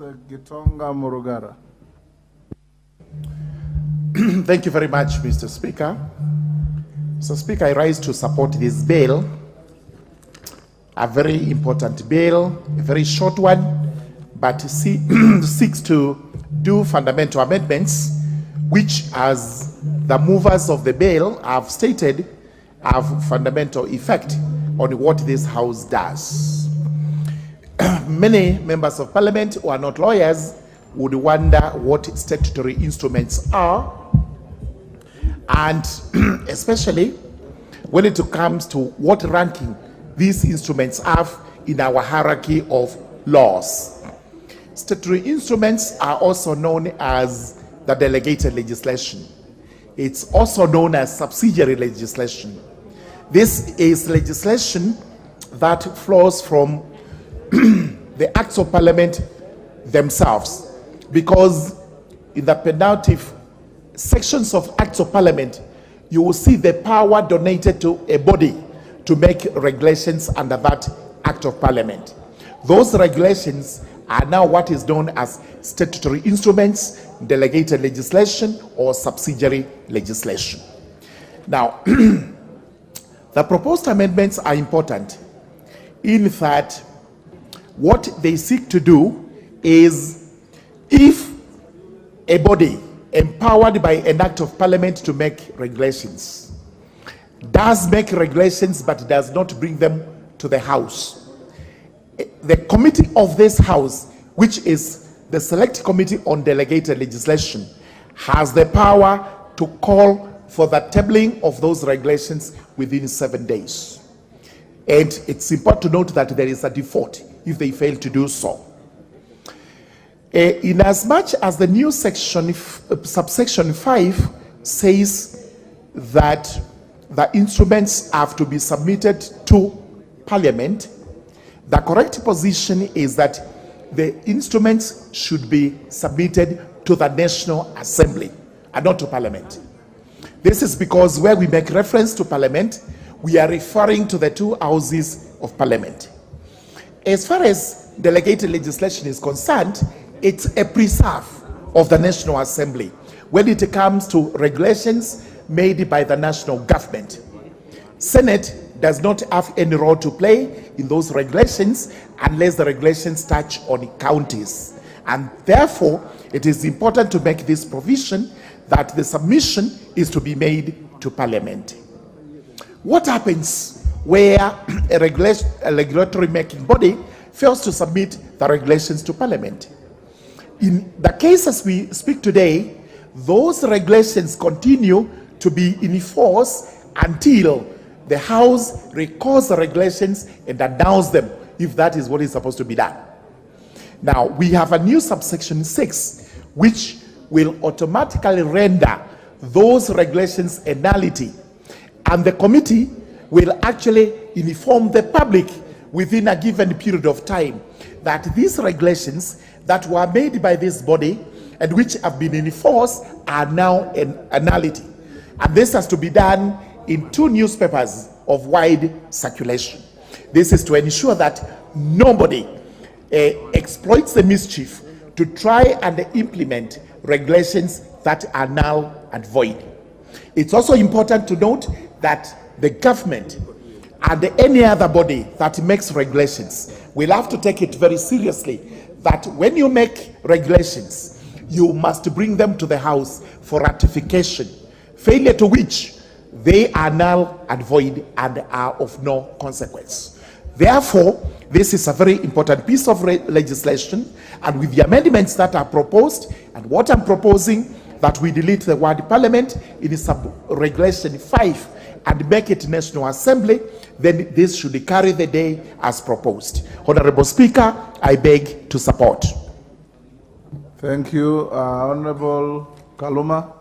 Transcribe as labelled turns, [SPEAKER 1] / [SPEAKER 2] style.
[SPEAKER 1] GITONGA MURUNGARA.
[SPEAKER 2] Thank you very much, Mr. Speaker. Mr. Speaker, I rise to support this bill, a very important bill, a very short one, but seeks to do fundamental amendments, which, as the movers of the bill have stated, have fundamental effect on what this House does. Many members of Parliament who are not lawyers would wonder what statutory instruments are, and especially when it comes to what ranking these instruments have in our hierarchy of laws. Statutory instruments are also known as the delegated legislation. It's also known as subsidiary legislation. This is legislation that flows from the acts of Parliament themselves, because in the penaltive sections of acts of Parliament, you will see the power donated to a body to make regulations under that act of Parliament. Those regulations are now what is known as statutory instruments, delegated legislation, or subsidiary legislation. Now, the proposed amendments are important in that what they seek to do is, if a body empowered by an act of Parliament to make regulations does make regulations but does not bring them to the House, the committee of this House, which is the Select Committee on Delegated Legislation, has the power to call for the tabling of those regulations within 7 days. And it's important to note that there is a default if they fail to do so. In as much as the new section, subsection 5, says that the instruments have to be submitted to Parliament, the correct position is that the instruments should be submitted to the National Assembly and not to Parliament. This is because where we make reference to Parliament, we are referring to the two houses of Parliament. As far as delegated legislation is concerned, it's a preserve of the National Assembly when it comes to regulations made by the national government. Senate does not have any role to play in those regulations unless the regulations touch on counties. And therefore, it is important to make this provision that the submission is to be made to Parliament. What happens where a regulatory making body fails to submit the regulations to Parliament? In the cases we speak today, those regulations continue to be in force until the House recalls the regulations and announce them, if that is what is supposed to be done. Now, we have a new subsection 6, which will automatically render those regulations a nullity, and the committee will actually inform the public within a given period of time that these regulations that were made by this body and which have been in force are now a nullity. And this has to be done in 2 newspapers of wide circulation. This is to ensure that nobody exploits the mischief to try and implement regulations that are null and void. It's also important to note that the government and any other body that makes regulations will have to take it very seriously that when you make regulations, you must bring them to the House for ratification, failure to which they are null and void and are of no consequence. Therefore, this is a very important piece of legislation, and with the amendments that are proposed, and what I'm proposing, that we delete the word Parliament in sub-regulation 5 and make it National Assembly, then this should carry the day as proposed. Honorable Speaker, I beg to support.
[SPEAKER 1] Thank you. Honorable Kaluma.